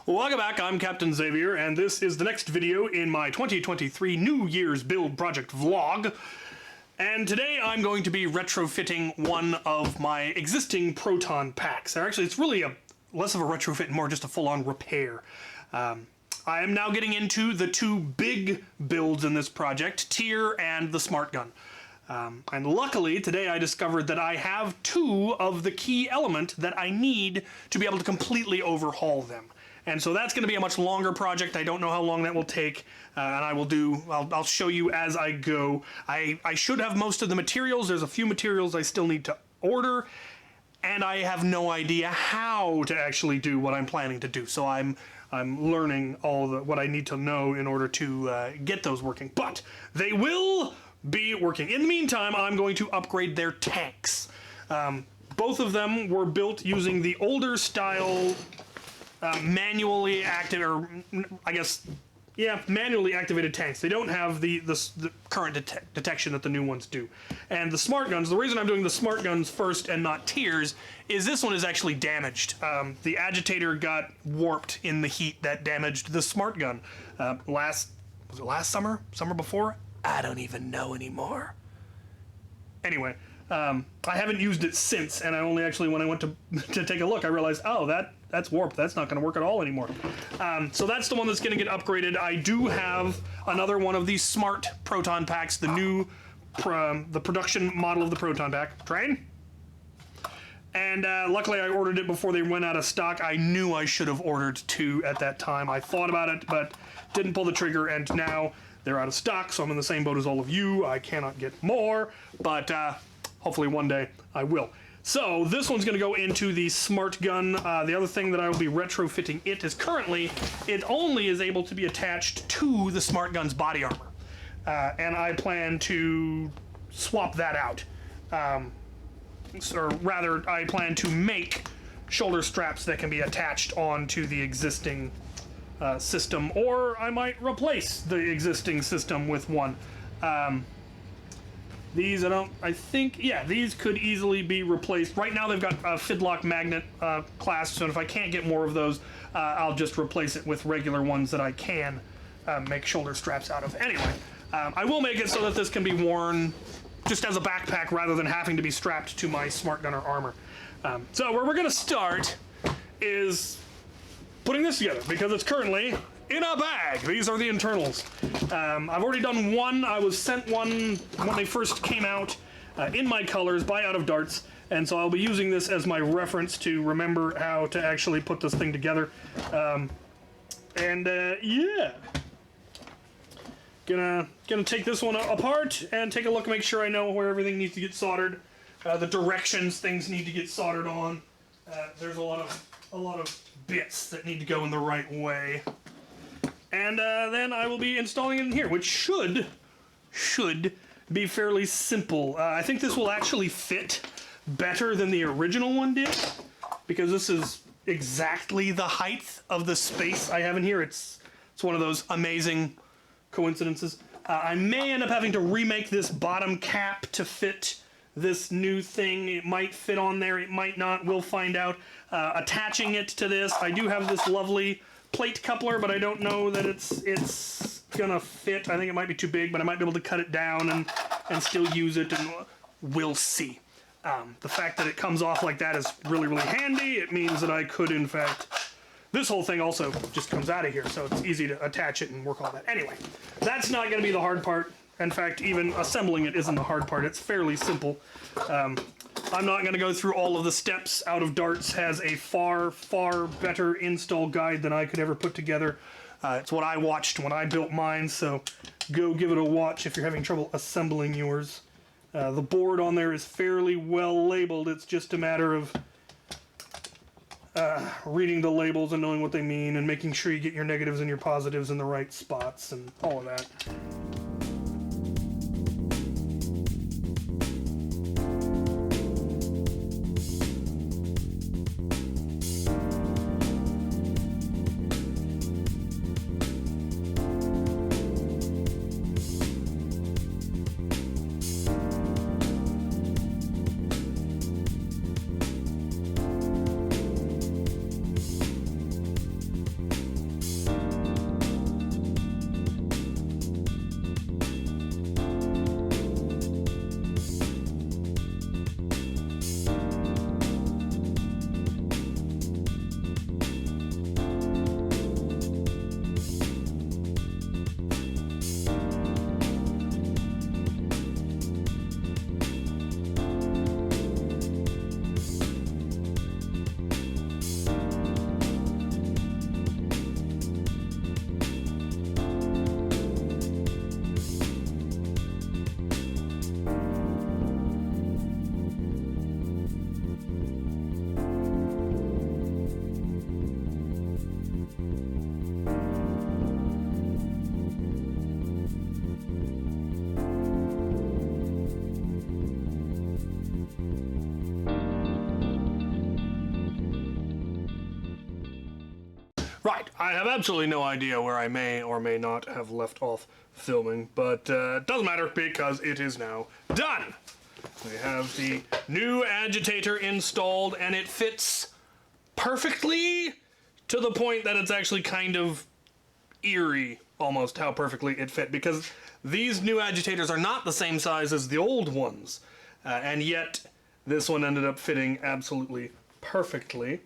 Welcome back, I'm Captain Xavier, and this is the next video in my 2023 New Year's Build Project vlog. And today I'm going to be retrofitting one of my existing Proton packs. Actually, it's really less of a retrofit and more just a full-on repair. I am now getting into the two big builds in this project, Tier and the Smartgun. And luckily, today I discovered that I have two of the key element that I need to be able to completely overhaul them. And so that's going to be a much longer project. I don't know how long that will take, and I'll show you as I go. I should have most of the materials. There's a few materials I still need to order, and I have no idea how to actually do what I'm planning to do. So I'm learning what I need to know in order to get those working. But they will be working. In the meantime, I'm going to upgrade their tanks. Both of them were built using the older style manually active, or I guess, yeah, manually activated tanks. They don't have the current detection that the new ones do. And the smart guns, the reason I'm doing the smart guns first and not tiers is this one is actually damaged. The Agitator got warped in the heat that damaged the smart gun. Was it last summer? Summer before? I don't even know anymore. Anyway, I haven't used it since, and I only actually, when I went to take a look, I realized, oh, that's warped. That's not going to work at all anymore. So that's the one that's going to get upgraded. I do have another one of these smart Proton packs, the new, the production model of the Proton pack. Train? And luckily I ordered it before they went out of stock. I knew I should have ordered two at that time. I thought about it, but didn't pull the trigger, and now they're out of stock, so I'm in the same boat as all of you. I cannot get more, but hopefully one day I will. So this one's going to go into the Smart Gun. The other thing that I will be retrofitting it is currently it only is able to be attached to the Smart Gun's body armor, and I plan to swap that out. Or rather, I plan to make shoulder straps that can be attached onto the existing system, or I might replace the existing system with one. These these could easily be replaced. Right now they've got a Fidlock magnet clasp, so if I can't get more of those, I'll just replace it with regular ones that I can make shoulder straps out of. Anyway, I will make it so that this can be worn just as a backpack rather than having to be strapped to my Smart Gunner armor. So where we're going to start is putting this together, because it's currently in a bag. These are the internals. I've already done one. I was sent one when they first came out in my colors by Out of Darts, and so I'll be using this as my reference to remember how to actually put this thing together. Yeah. Gonna take this one apart and take a look, make sure I know where everything needs to get soldered, the directions things need to get soldered on. There's a lot of bits that need to go in the right way. And then I will be installing it in here, which should be fairly simple. I think this will actually fit better than the original one did, because this is exactly the height of the space I have in here. It's one of those amazing coincidences. I may end up having to remake this bottom cap to fit this new thing. It might fit on there, it might not, we'll find out. Attaching it to this, I do have this lovely plate coupler, but I don't know that it's gonna fit. I think it might be too big, but I might be able to cut it down and still use it, and we'll see. The fact that it comes off like that is really, really handy. It means that I could, in fact, this whole thing also just comes out of here, so it's easy to attach it and work all that. Anyway, that's not gonna be the hard part. In fact, even assembling it isn't the hard part. It's fairly simple. I'm not going to go through all of the steps. Out of Darts has a far, far better install guide than I could ever put together. It's what I watched when I built mine, so go give it a watch if you're having trouble assembling yours. The board on there is fairly well labeled. It's just a matter of reading the labels and knowing what they mean and making sure you get your negatives and your positives in the right spots and all of that. Right, I have absolutely no idea where I may or may not have left off filming, but it doesn't matter because it is now done. We have the new agitator installed, and it fits perfectly to the point that it's actually kind of eerie, almost, how perfectly it fit, because these new agitators are not the same size as the old ones, and yet this one ended up fitting absolutely perfectly.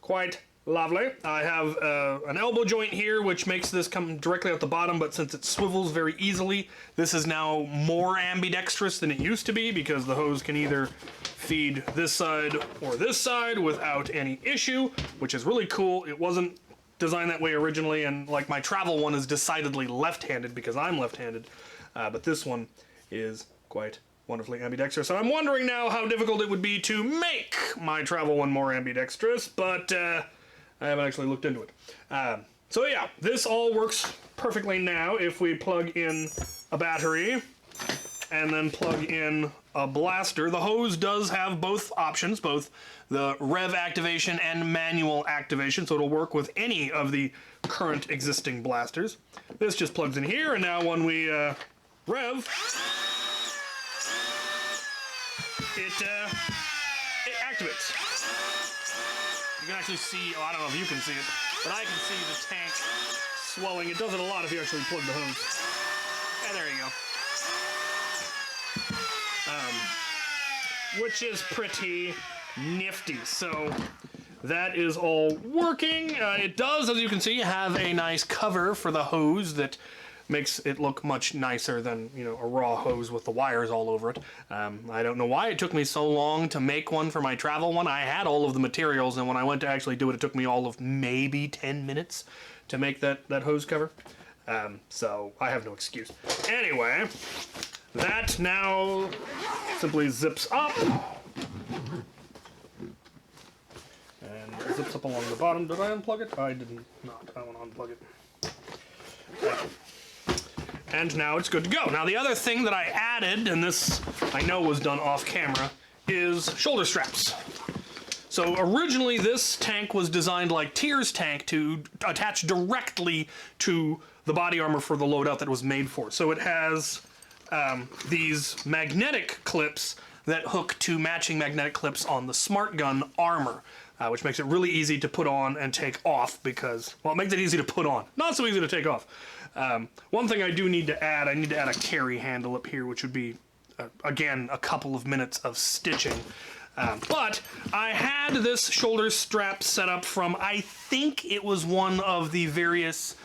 Quite lovely. I have an elbow joint here, which makes this come directly out the bottom, but since it swivels very easily, this is now more ambidextrous than it used to be, because the hose can either feed this side or this side without any issue, which is really cool. It wasn't designed that way originally, and like my travel one is decidedly left-handed because I'm left-handed, but this one is quite wonderfully ambidextrous. So I'm wondering now how difficult it would be to make my travel one more ambidextrous, but I haven't actually looked into it. So yeah, this all works perfectly now if we plug in a battery and then plug in a blaster. The hose does have both options, both the rev activation and manual activation, so it'll work with any of the current existing blasters. This just plugs in here, and now when we rev, it activates. You can actually see, oh, I don't know if you can see it, but I can see the tank swelling. It does it a lot if you actually plug the hose. And there you go. Which is pretty nifty. So that is all working. It does, as you can see, have a nice cover for the hose that makes it look much nicer than, you know, a raw hose with the wires all over it. I don't know why it took me so long to make one for my travel one. I had all of the materials, and when I went to actually do it, it took me all of maybe 10 minutes to make that hose cover. So I have no excuse. Anyway, that now simply zips up. And zips up along the bottom. Did I unplug it? I did not. I want to unplug it. And now it's good to go. Now the other thing that I added, and this I know was done off camera, is shoulder straps. So originally this tank was designed like Tyr's tank to attach directly to the body armor for the loadout that it was made for. So it has these magnetic clips that hook to matching magnetic clips on the Smartgun armor, which makes it really easy to put on and take off because, well, it makes it easy to put on, not so easy to take off. One thing I do need to add, I need to add a carry handle up here, which would be, again, a couple of minutes of stitching. But I had this shoulder strap set up from, I think it was one of the various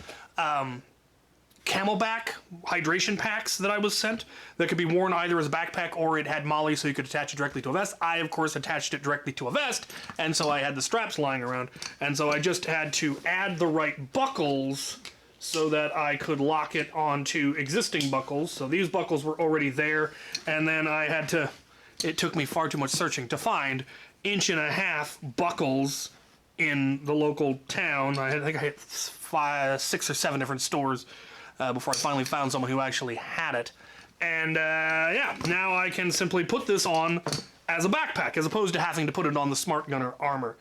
Camelback hydration packs that I was sent that could be worn either as a backpack or it had molly so you could attach it directly to a vest. I, of course, attached it directly to a vest, and so I had the straps lying around, and so I just had to add the right buckles so that I could lock it onto existing buckles. So these buckles were already there, and then I had to, it took me far too much searching to find 1.5-inch buckles in the local town. I think I hit 6 or 7 different stores before I finally found someone who actually had it. And yeah, now I can simply put this on as a backpack as opposed to having to put it on the Smart Gunner armor.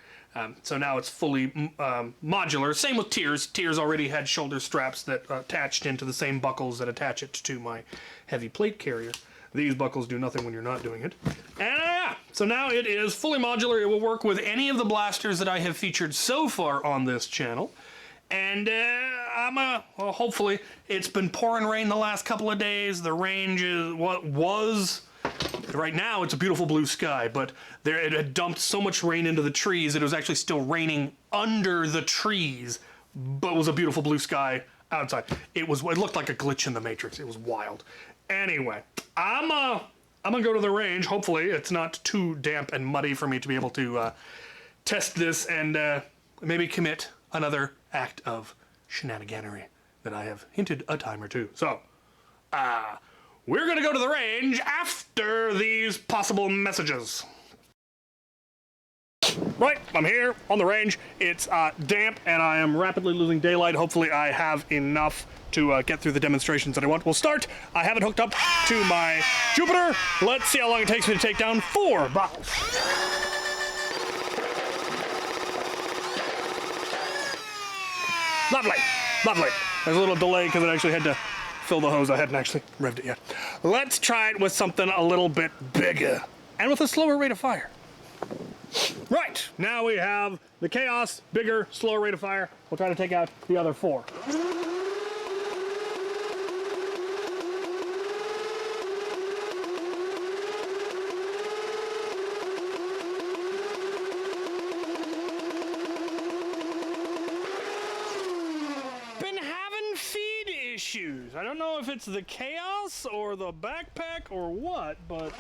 So now it's fully modular. Same with Tyr's. Tyr's already had shoulder straps that attached into the same buckles that attach it to my heavy plate carrier. These buckles do nothing when you're not doing it. And yeah, so now it is fully modular. It will work with any of the blasters that I have featured so far on this channel. And well, hopefully, it's been pouring rain the last couple of days. The range is what was. Right now, it's a beautiful blue sky, but it had dumped so much rain into the trees, it was actually still raining under the trees, but it was a beautiful blue sky outside. It looked like a glitch in the Matrix. It was wild. Anyway, I'm gonna go to the range. Hopefully, it's not too damp and muddy for me to be able to test this and maybe commit another act of shenaniganery that I have hinted a time or two. So, we're gonna go to the range after these possible messages. Right, I'm here on the range. It's damp and I am rapidly losing daylight. Hopefully I have enough to get through the demonstrations that I want. We'll start. I have it hooked up to my Jupiter. Let's see how long it takes me to take down 4 bottles. Lovely, lovely. There's a little delay because it actually had to fill the hose. I hadn't actually revved it yet. Let's try it with something a little bit bigger and with a slower rate of fire. Right, now we have the Chaos, bigger, slower rate of fire. We'll try to take out the other 4. Been having feed issues. I don't know if it's the Chaos or the backpack or what, but...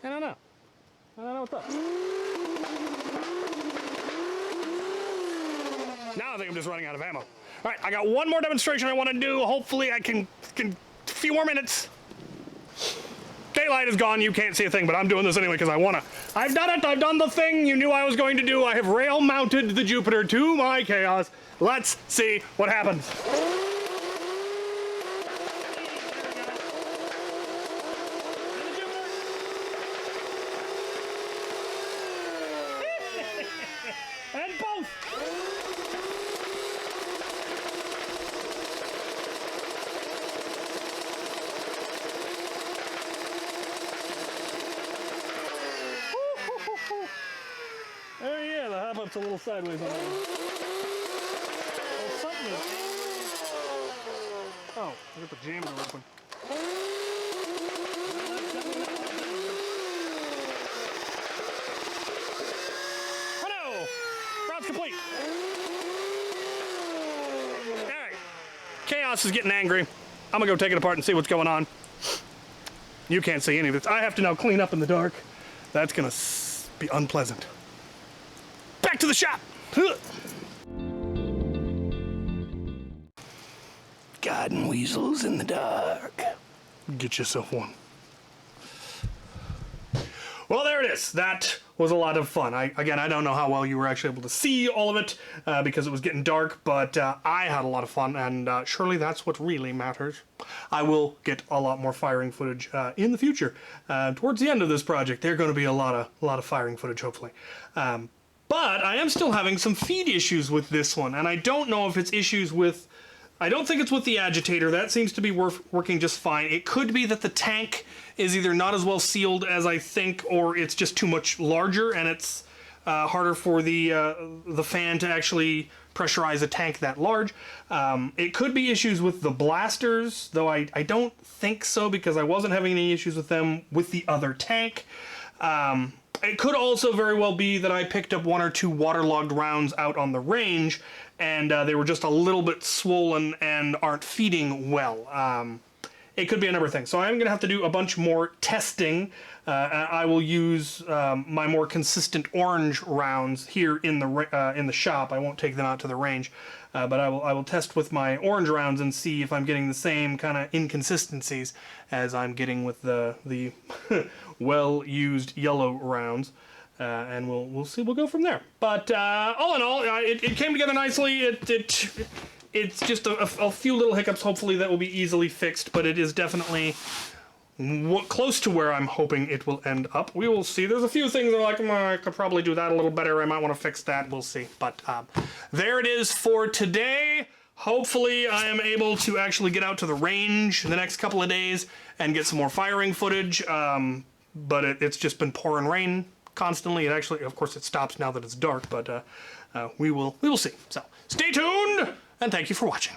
I don't know what's up. Now I think I'm just running out of ammo. All right, I got one more demonstration I want to do. Hopefully I can a few more minutes. Daylight is gone. You can't see a thing, but I'm doing this anyway because I want to. I've done it. I've done the thing you knew I was going to do. I have rail mounted the Jupiter to my Chaos. Let's see what happens. And both! Oh yeah, the hop-up's a little sideways on that one. Well, something is... Oh, I got the jammer open. Complete. Alright. Chaos is getting angry. I'm gonna go take it apart and see what's going on. You can't see any of this. I have to now clean up in the dark. That's gonna be unpleasant. Back to the shop! Garden weasels in the dark. Get yourself one. Well, there it is. That was a lot of fun. Again, I don't know how well you were actually able to see all of it because it was getting dark, but I had a lot of fun, and surely that's what really matters. I will get a lot more firing footage in the future. Towards the end of this project, there's going to be a lot of firing footage, hopefully. But I am still having some feed issues with this one, and I don't know if it's issues with... I don't think it's with the Agitator. That seems to be working just fine. It could be that the tank is either not as well sealed as I think, or it's just too much larger, and it's harder for the fan to actually pressurize a tank that large. It could be issues with the blasters, though I don't think so because I wasn't having any issues with them with the other tank. It could also very well be that I picked up 1 or 2 waterlogged rounds out on the range, and they were just a little bit swollen and aren't feeding well. It could be a number of things. So I'm going to have to do a bunch more testing. I will use my more consistent orange rounds here in the shop. I won't take them out to the range, but I will test with my orange rounds and see if I'm getting the same kind of inconsistencies as I'm getting with the well-used yellow rounds. And we'll see. We'll go from there. But all in all, it came together nicely. It's just a few little hiccups. Hopefully that will be easily fixed. But it is definitely close to where I'm hoping it will end up. We will see. There's a few things that are like, I could probably do that a little better. I might want to fix that. We'll see. But there it is for today. Hopefully I am able to actually get out to the range in the next couple of days and get some more firing footage. But it's just been pouring rain constantly. It actually, of course, it stops now that it's dark, but we will see. So stay tuned, and thank you for watching.